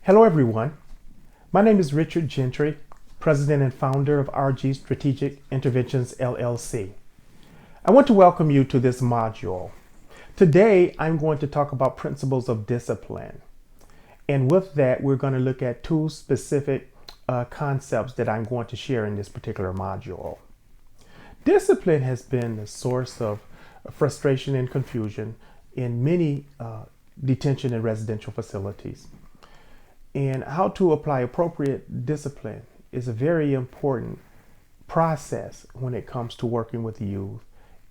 Hello everyone, my name is Richard Gentry, President and founder of RG Strategic Interventions LLC. I want to welcome you to this module. Today I'm going to talk about principles of discipline. And with that, we're going to look at two specific concepts that I'm going to share in this particular module. Discipline has been the source of frustration and confusion in many detention and residential facilities. And how to apply appropriate discipline is a very important process when it comes to working with youth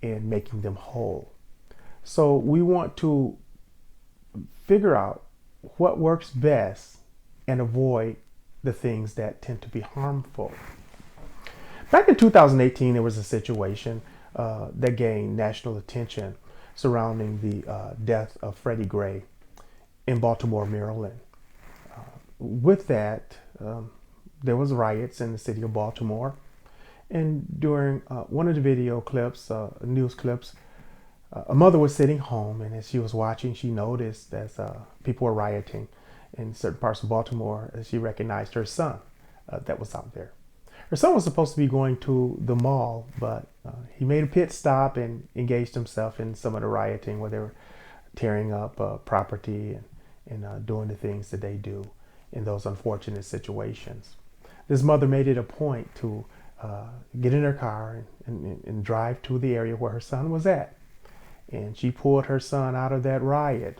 and making them whole. So we want to figure out what works best and avoid the things that tend to be harmful. Back in 2018, there was a situation that gained national attention surrounding the death of Freddie Gray in Baltimore, Maryland. With that, there was riots in the city of Baltimore, and during one of the video clips, news clips, a mother was sitting home, and as she was watching, she noticed as people were rioting in certain parts of Baltimore, she recognized her son that was out there. Her son was supposed to be going to the mall, but he made a pit stop and engaged himself in some of the rioting where they were tearing up property and doing the things that they do in those unfortunate situations. This mother made it a point to get in her car and drive to the area where her son was at. And she pulled her son out of that riot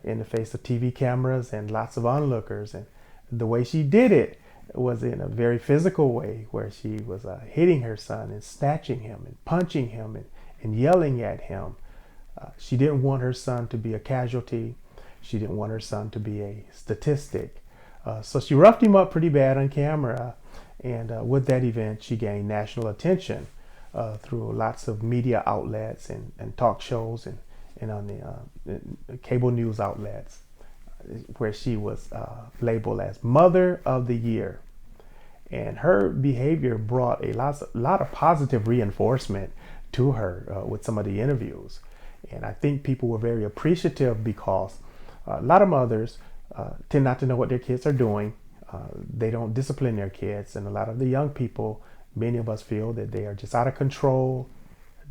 in the face of TV cameras and lots of onlookers. And the way she did it was in a very physical way, where she was hitting her son and snatching him and punching him and yelling at him. She didn't want her son to be a casualty. She didn't want her son to be a statistic. So she roughed him up pretty bad on camera. And with that event, she gained national attention through lots of media outlets and talk shows and on the cable news outlets, where she was labeled as Mother of the Year. And her behavior brought a lot of positive reinforcement to her with some of the interviews. And I think people were very appreciative, because a lot of mothers tend not to know what their kids are doing. They don't discipline their kids. And a lot of the young people, many of us feel that they are just out of control,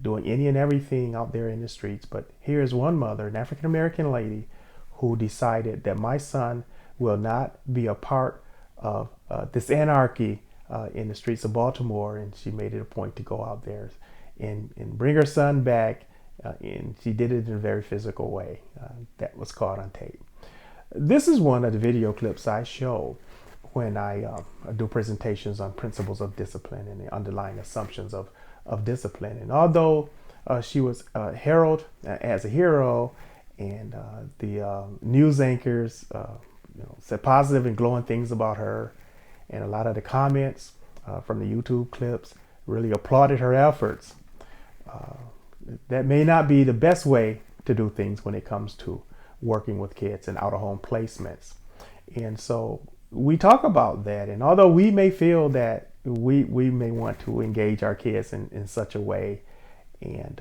doing any and everything out there in the streets. But here's one mother, an African-American lady, who decided that my son will not be a part of this anarchy in the streets of Baltimore. And she made it a point to go out there and bring her son back. And she did it in a very physical way that was caught on tape. This is one of the video clips I show when I do presentations on principles of discipline and the underlying assumptions of discipline. And although she was heralded as a hero, and the news anchors said positive and glowing things about her, and a lot of the comments from the YouTube clips really applauded her efforts, that may not be the best way to do things when it comes to working with kids and out-of-home placements. And so we talk about that. And although we may feel that we may want to engage our kids in such a way, and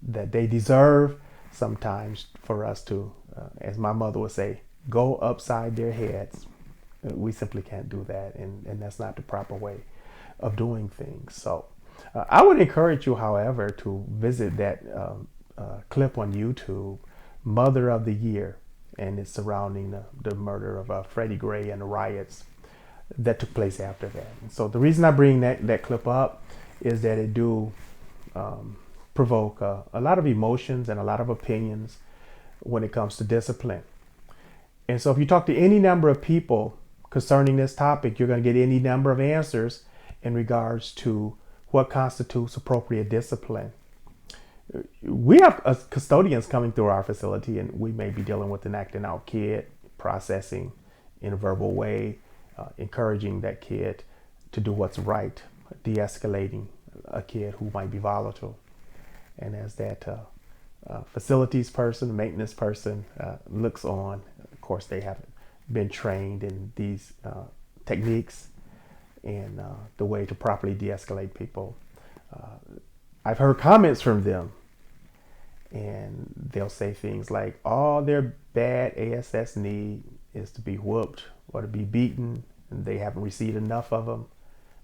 that they deserve sometimes for us to, as my mother would say, go upside their heads, we simply can't do that. And that's not the proper way of doing things. So I would encourage you, however, to visit that clip on YouTube, Mother of the Year, and it's surrounding the murder of Freddie Gray and the riots that took place after that. And so the reason I bring that clip up is that it do provoke a lot of emotions and a lot of opinions when it comes to discipline. And so if you talk to any number of people concerning this topic, you're going to get any number of answers in regards to what constitutes appropriate discipline. We have custodians coming through our facility, and we may be dealing with an acting out kid, processing in a verbal way, encouraging that kid to do what's right, de-escalating a kid who might be volatile. And as that facilities person, maintenance person looks on, of course, they haven't been trained in these techniques and the way to properly de-escalate people. I've heard comments from them, and they'll say things like, all their bad ASS need is to be whooped or to be beaten, and they haven't received enough of them.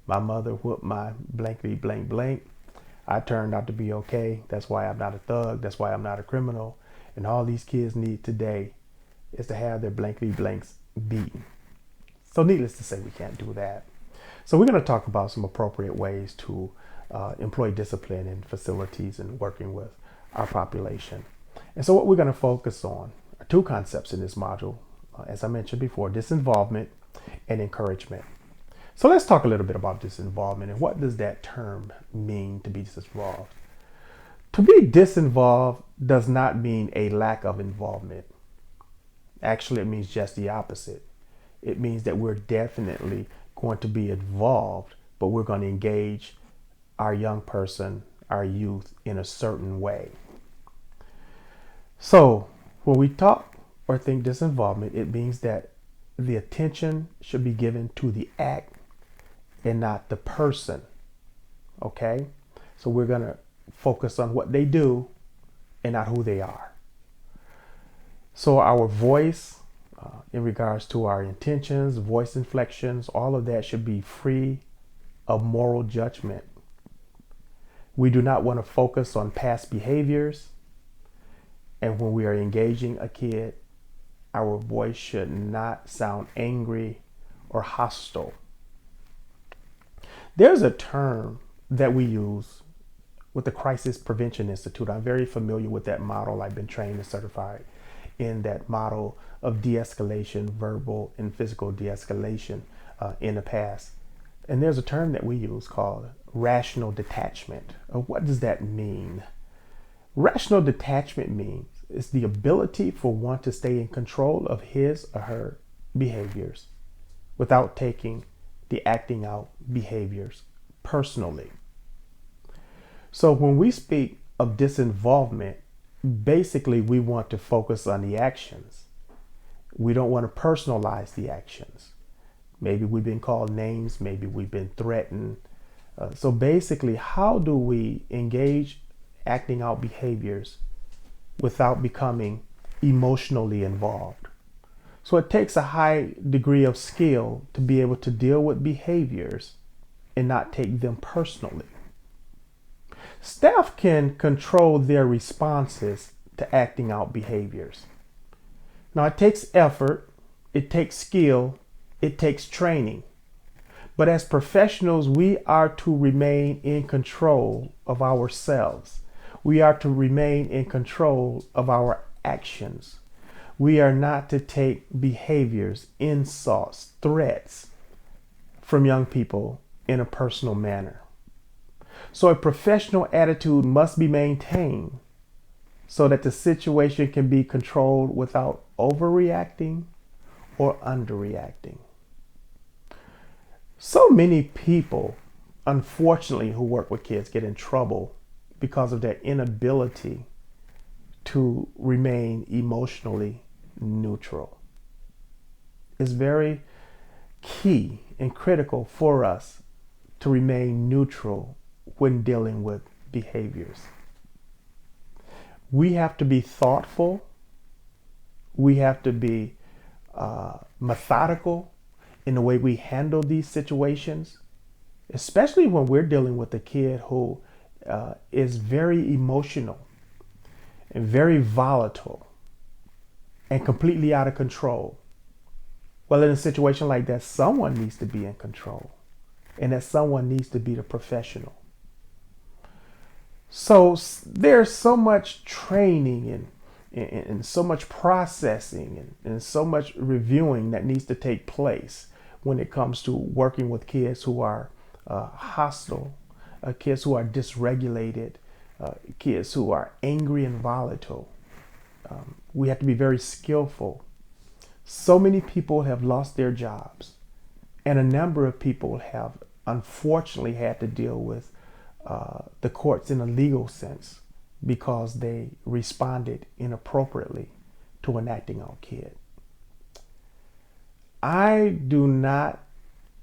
My mother whooped my blankety blank blank. I turned out to be okay. That's why I'm not a thug. That's why I'm not a criminal. And all these kids need today is to have their blankety blanks beaten. So needless to say, we can't do that. So we're going to talk about some appropriate ways to employ discipline in facilities and working with our population. And so what we're going to focus on are two concepts in this module. As I mentioned before, disinvolvement and encouragement. So let's talk a little bit about disinvolvement and what does that term mean, to be disinvolved. To be disinvolved does not mean a lack of involvement. Actually, it means just the opposite. It means that we're definitely going to be involved, but we're going to engage our young person, our youth, in a certain way. So when we talk or think disinvolvement, it means that the attention should be given to the act and not the person. Okay? So we're going to focus on what they do and not who they are. So our voice, in regards to our intentions, voice inflections, all of that should be free of moral judgment. We do not want to focus on past behaviors. And when we are engaging a kid, our voice should not sound angry or hostile. There's a term that we use with the Crisis Prevention Institute. I'm very familiar with that model. I've been trained and certified in that model of de-escalation, verbal and physical de-escalation in the past. And there's a term that we use called rational detachment. What does that mean? Rational detachment means it's the ability for one to stay in control of his or her behaviors without taking the acting out behaviors personally. So when we speak of disinvolvement, basically we want to focus on the actions. We don't want to personalize the actions. Maybe we've been called names, maybe we've been threatened. So basically, how do we engage acting out behaviors without becoming emotionally involved? So it takes a high degree of skill to be able to deal with behaviors and not take them personally. Staff can control their responses to acting out behaviors. Now, it takes effort, it takes skill, it takes training. But as professionals, we are to remain in control of ourselves. We are to remain in control of our actions. We are not to take behaviors, insults, threats from young people in a personal manner. So a professional attitude must be maintained so that the situation can be controlled without overreacting or underreacting. So many people, unfortunately, who work with kids get in trouble because of their inability to remain emotionally neutral. It's very key and critical for us to remain neutral when dealing with behaviors. We have to be thoughtful. We have to be methodical in the way we handle these situations, especially when we're dealing with a kid who is very emotional and very volatile and completely out of control. Well, in a situation like that, someone needs to be in control, and that someone needs to be the professional. So there's so much training and so much processing and so much reviewing that needs to take place when it comes to working with kids who are hostile, kids who are dysregulated, kids who are angry and volatile. We have to be very skillful. So many people have lost their jobs, and a number of people have unfortunately had to deal with the courts in a legal sense because they responded inappropriately to an acting out kid. I do not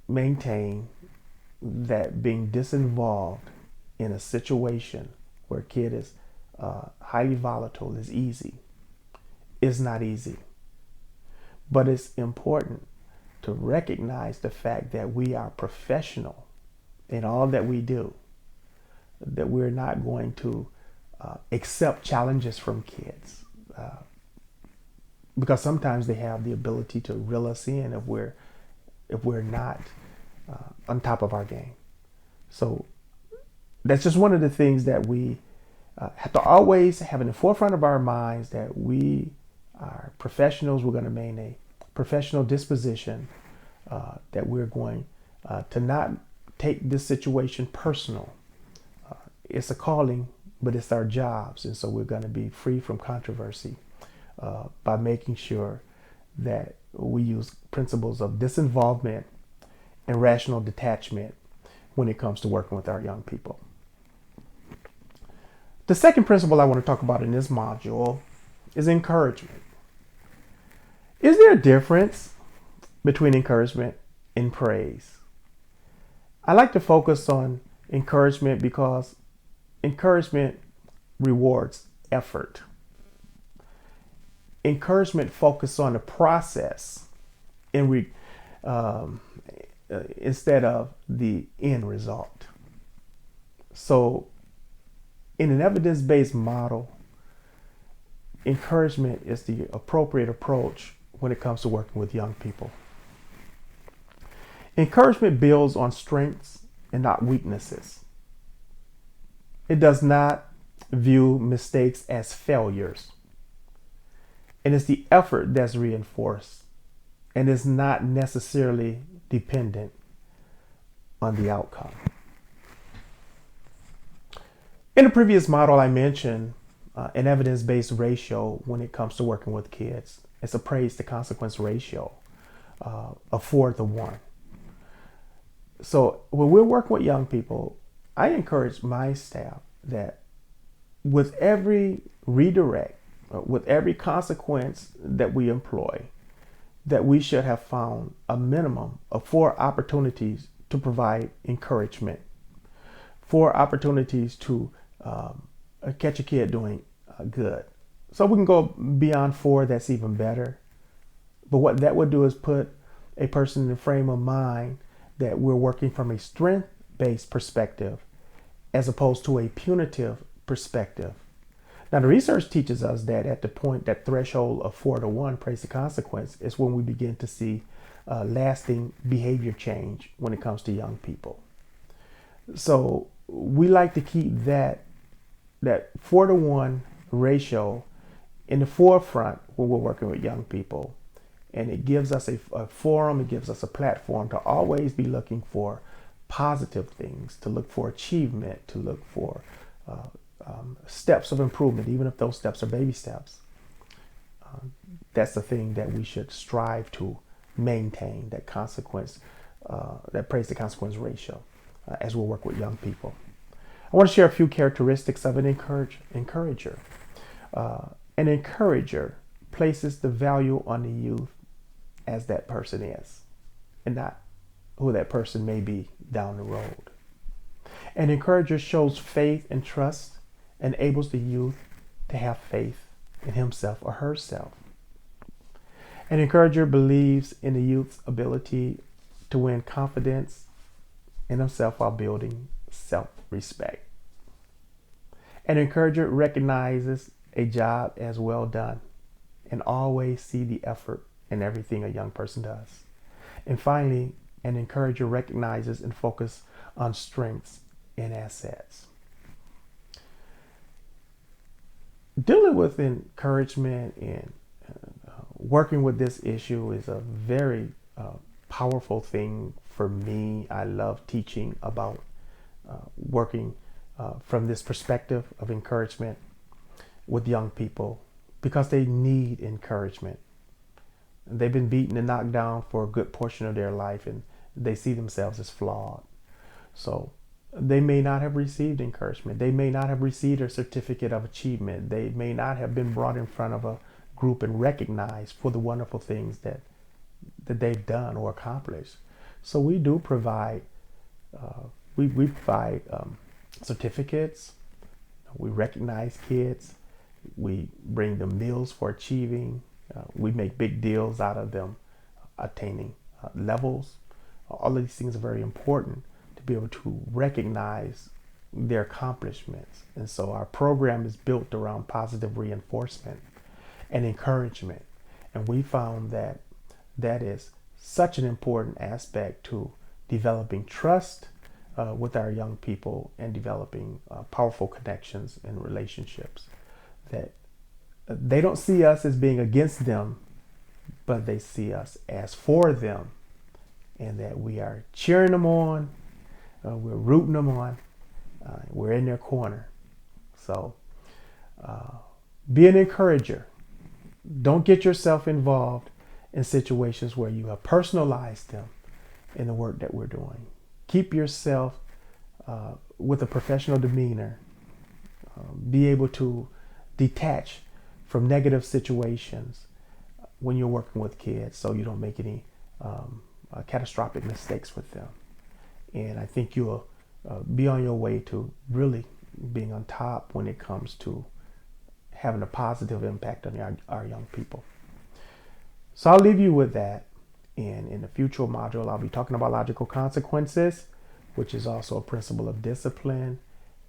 maintain that being disinvolved in a situation where a kid is highly volatile is easy. It's not easy. But it's important to recognize the fact that we are professional in all that we do, that we're not going to accept challenges from kids, because sometimes they have the ability to reel us in if we're not on top of our game. So that's just one of the things that we have to always have in the forefront of our minds, that we are professionals. We're going to maintain a professional disposition, that we're going to not take this situation personal. It's a calling, but it's our jobs. And so we're going to be free from controversy by making sure that we use principles of disinvolvement and rational detachment when it comes to working with our young people. The second principle I want to talk about in this module is encouragement. Is there a difference between encouragement and praise? I like to focus on encouragement because encouragement rewards effort. Encouragement focuses on the process instead of the end result. So in an evidence-based model, encouragement is the appropriate approach when it comes to working with young people. Encouragement builds on strengths and not weaknesses. It does not view mistakes as failures. And it's the effort that's reinforced and is not necessarily dependent on the outcome. In the previous model, I mentioned an evidence-based ratio when it comes to working with kids. It's a praise to consequence ratio of 4:1. So when we're working with young people, I encourage my staff that with every redirect, with every consequence that we employ, that we should have found a minimum of 4 opportunities to provide encouragement, 4 opportunities to catch a kid doing good. So we can go beyond 4, that's even better. But what that would do is put a person in the frame of mind that we're working from a strength-based perspective as opposed to a punitive perspective. Now, the research teaches us that at the point, that threshold of 4:1, praise the consequence, is when we begin to see lasting behavior change when it comes to young people. So we like to keep that 4:1 ratio in the forefront when we're working with young people. And it gives us a forum, it gives us a platform to always be looking for positive things, to look for achievement, to look for steps of improvement, even if those steps are baby steps. That's the thing that we should strive to maintain, that consequence, that praise to consequence ratio as we work with young people. I want to share a few characteristics of an encourager. An encourager places the value on the youth as that person is, and not who that person may be down the road. An encourager shows faith and trust, enables the youth to have faith in himself or herself. An encourager believes in the youth's ability to win confidence in himself while building self-respect. An encourager recognizes a job as well done and always see the effort in everything a young person does. And finally, an encourager recognizes and focuses on strengths and assets. Dealing with encouragement and working with this issue is a very powerful thing for me. I love teaching about working from this perspective of encouragement with young people because they need encouragement. They've been beaten and knocked down for a good portion of their life, and they see themselves as flawed. So they may not have received encouragement. They may not have received a certificate of achievement. They may not have been brought in front of a group and recognized for the wonderful things that they've done or accomplished. So we do provide, we provide certificates. We recognize kids. We bring them meals for achieving. We make big deals out of them attaining levels. All of these things are very important to be able to recognize their accomplishments. And so our program is built around positive reinforcement and encouragement. And we found that that is such an important aspect to developing trust with our young people and developing powerful connections and relationships. That they don't see us as being against them, but they see us as for them, and that we are cheering them on, we're rooting them on, we're in their corner. So be an encourager. Don't get yourself involved in situations where you have personalized them in the work that we're doing. Keep yourself with a professional demeanor. Be able to detach from negative situations when you're working with kids, so you don't make any catastrophic mistakes with them. And I think you'll be on your way to really being on top when it comes to having a positive impact on our young people. So I'll leave you with that. And in the future module, I'll be talking about logical consequences, which is also a principle of discipline,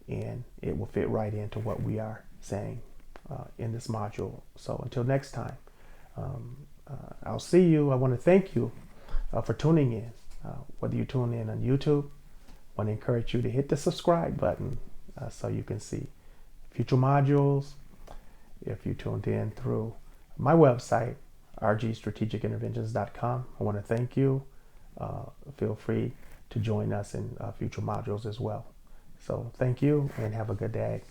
and it will fit right into what we are saying in this module. So until next time, I'll see you. I want to thank you for tuning in. Whether you tune in on YouTube, I want to encourage you to hit the subscribe button so you can see future modules. If you tuned in through my website, rgstrategicinterventions.com, I want to thank you. Feel free to join us in future modules as well. So thank you and have a good day.